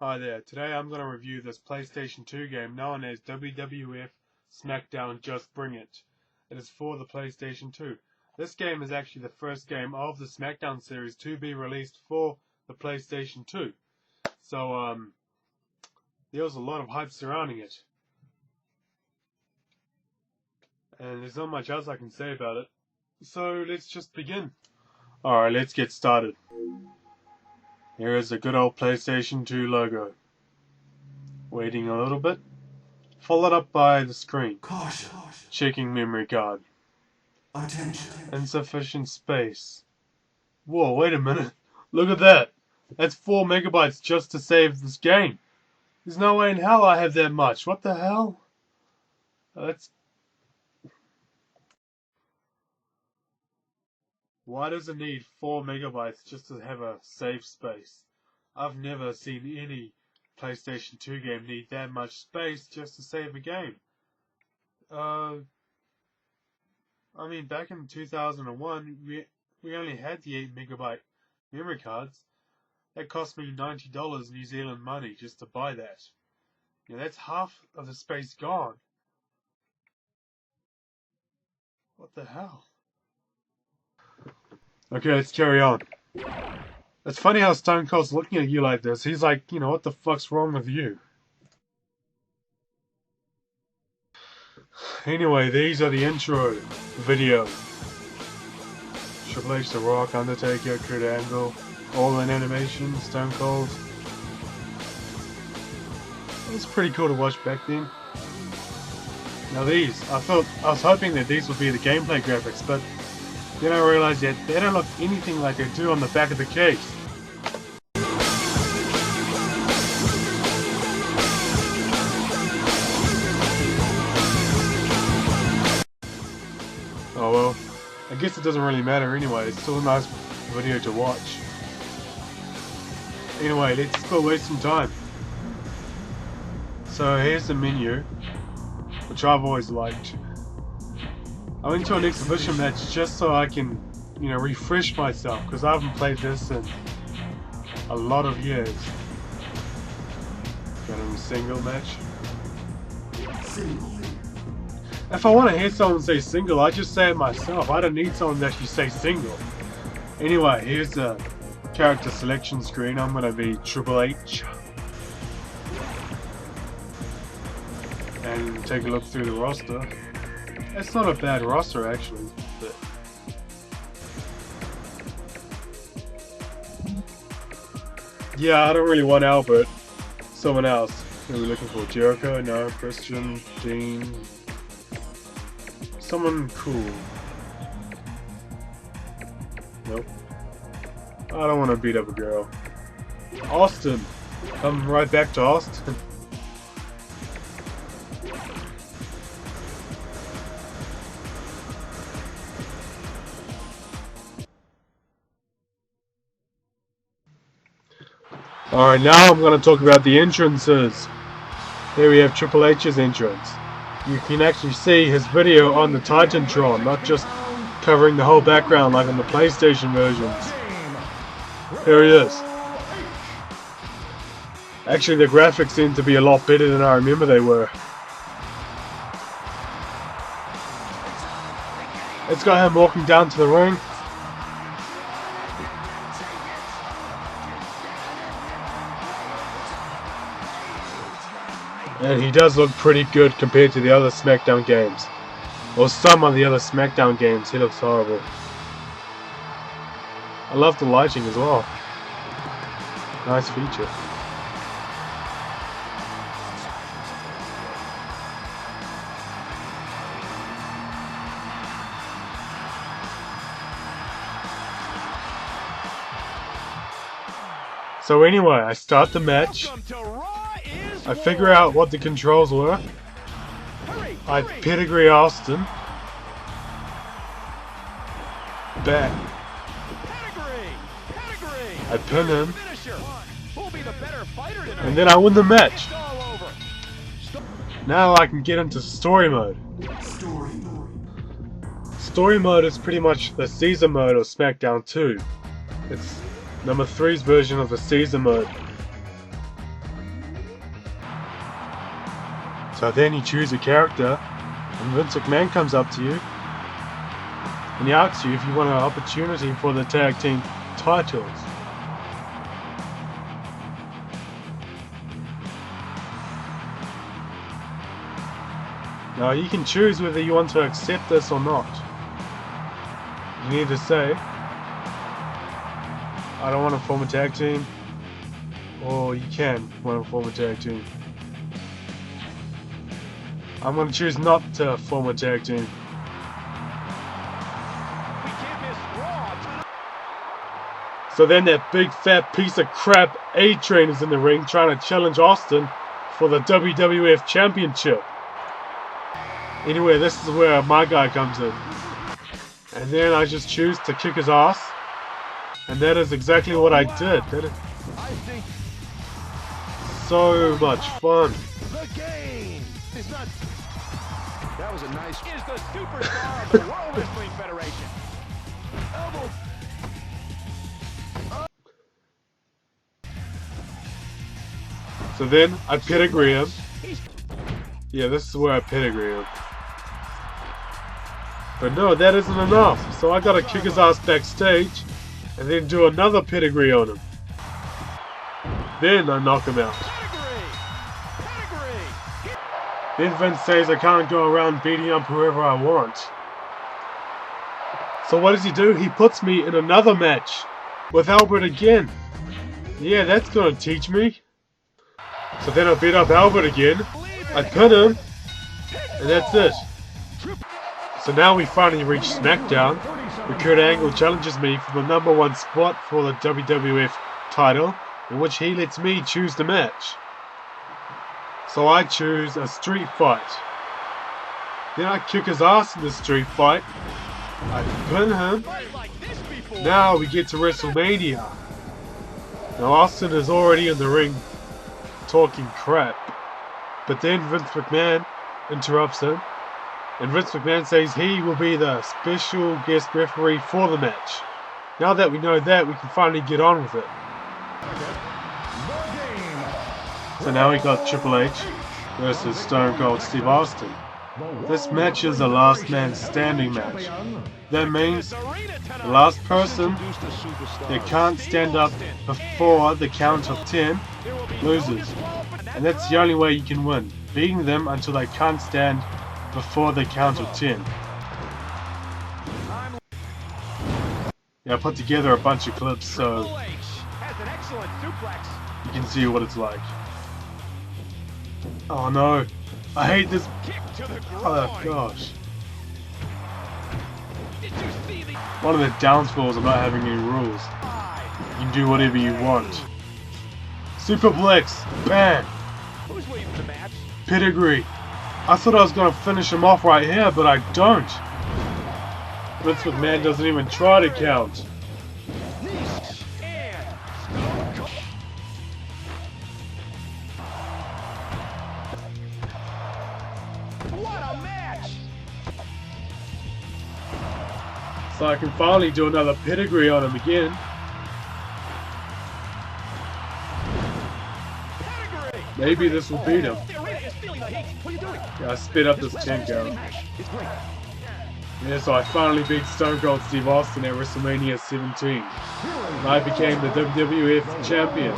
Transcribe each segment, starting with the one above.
Hi there, today I'm going to review this PlayStation 2 game known as WWF Smackdown Just Bring It. It is for the PlayStation 2. This game is actually the first game of the Smackdown series to be released for the PlayStation 2. So, there was a lot of hype surrounding it. And there's not much else I can say about it. So, let's just begin. Alright, let's get started. Here is the good old PlayStation 2 logo. Waiting a little bit. Followed up by the screen. Caution. Checking memory card. Attention. Insufficient space. Whoa, wait a minute. Look at that. That's 4 megabytes just to save this game. There's no way in hell I have that much. What the hell? Why does it need 4 megabytes just to have a save space? I've never seen any PlayStation 2 game need that much space just to save a game. I mean, back in 2001, we only had the 8 megabyte memory cards. That cost me $90 New Zealand money just to buy that. You know, that's half of the space gone. What the hell? Okay, let's carry on. It's funny how Stone Cold's looking at you like this. He's like, you know, what the fuck's wrong with you? Anyway, these are the intro videos. Triple H, The Rock, Undertaker, Kurt Angle, all in animation, Stone Cold. It was pretty cool to watch back then. Now these, I was hoping that these would be the gameplay graphics, but then I realized that they don't look anything like they do on the back of the case. Oh well, I guess it doesn't really matter anyway, it's still a nice video to watch. Anyway, let's go waste some time. So here's the menu, which I've always liked. I went to an exhibition match just so I can, you know, refresh myself, because I haven't played this in a lot of years. Got a single match. If I want to hear someone say single, I just say it myself. I don't need someone to actually say single. Anyway, here's the character selection screen. I'm going to be Triple H. And take a look through the roster. It's not a bad roster actually, but yeah, I don't really want Albert. Someone else. Who are we looking for? Jericho? No. Christian? Dean? Someone cool. Nope. I don't want to beat up a girl. Austin. Come right back to Austin. Alright, now I'm going to talk about the entrances. Here we have Triple H's entrance. You can actually see his video on the Titantron, not just covering the whole background like on the PlayStation versions. Here he is. Actually, the graphics seem to be a lot better than I remember they were. Let's got him walking down to the ring. And he does look pretty good compared to the other Smackdown games. Or some of the other Smackdown games, he looks horrible. I love the lighting as well. Nice feature. So anyway, I start the match. I figure out what the controls were. I pedigree Austin. Back. I pin him. And then I win the match. Now I can get into story mode. Story mode is pretty much the season mode of Smackdown 2. It's number 3's version of the season mode. So then you choose a character, and Vince McMahon comes up to you, and he asks you if you want an opportunity for the tag team titles. Now you can choose whether you want to accept this or not. You need to say, I don't want to form a tag team, or you can want to form a tag team. I'm going to choose not to form a tag team. So then that big fat piece of crap A-Train is in the ring trying to challenge Austin for the WWF Championship. Anyway, this is where my guy comes in. And then I just choose to kick his ass. And that is exactly what I did. That is so much fun. That was a nice. Is the superstar of the World Wrestling Federation. So then I pedigree him. Yeah, this is where I pedigree him. But no, that isn't enough. So I gotta kick his ass backstage and then do another pedigree on him. Then I knock him out. Then Vince says I can't go around beating up whoever I want. So what does he do? He puts me in another match with Albert again. Yeah, that's gonna teach me. So then I beat up Albert again. I pin him. And that's it. So now we finally reach Smackdown, where Kurt Angle challenges me for the #1 spot for the WWF title, in which he lets me choose the match. So I choose a street fight. Then I kick his ass in the street fight. I pin him. Now we get to Wrestlemania. Now Austin is already in the ring talking crap. But then Vince McMahon interrupts him. And Vince McMahon says he will be the special guest referee for the match. Now that we know that, we can finally get on with it. So now we got Triple H versus Stone Cold Steve Austin. This match is a last man standing match. That means the last person that can't stand up before the count of 10 loses. And that's the only way you can win, beating them until they can't stand before the count of 10. Yeah, I put together a bunch of clips so you can see what it's like. Oh no, I hate this. Oh gosh. One of the downfalls of not having any rules. You can do whatever you want. Superplex, bam. Pedigree. I thought I was going to finish him off right here, but I don't. Vince McMahon doesn't even try to count. What a match! So I can finally do another pedigree on him again. Maybe this will beat him. Yeah, I sped up this 10 count. Yeah, so I finally beat Stone Cold Steve Austin at WrestleMania 17. And I became the WWF champion.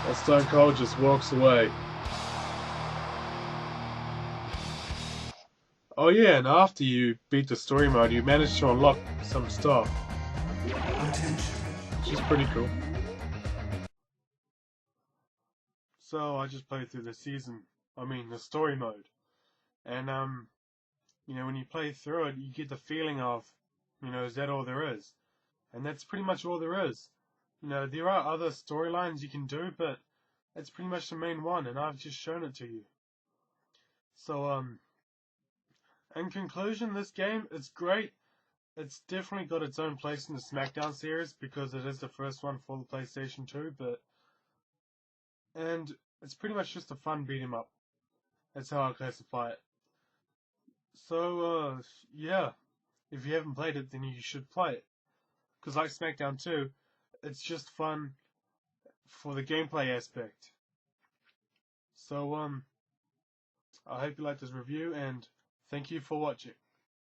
While Stone Cold just walks away. Oh yeah, and after you beat the story mode, you manage to unlock some stuff. Which is pretty cool. So I just played through the the story mode. And you know, when you play through it, you get the feeling of, you know, is that all there is? And that's pretty much all there is. You know, there are other storylines you can do, but that's pretty much the main one, and I've just shown it to you. So in conclusion, this game, it's great. It's definitely got its own place in the Smackdown series because it is the first one for the PlayStation 2, and it's pretty much just a fun beat 'em up. That's how I classify it. So, yeah, if you haven't played it, then you should play it. Because like Smackdown 2, it's just fun, for the gameplay aspect. So, I hope you like this review, and thank you for watching.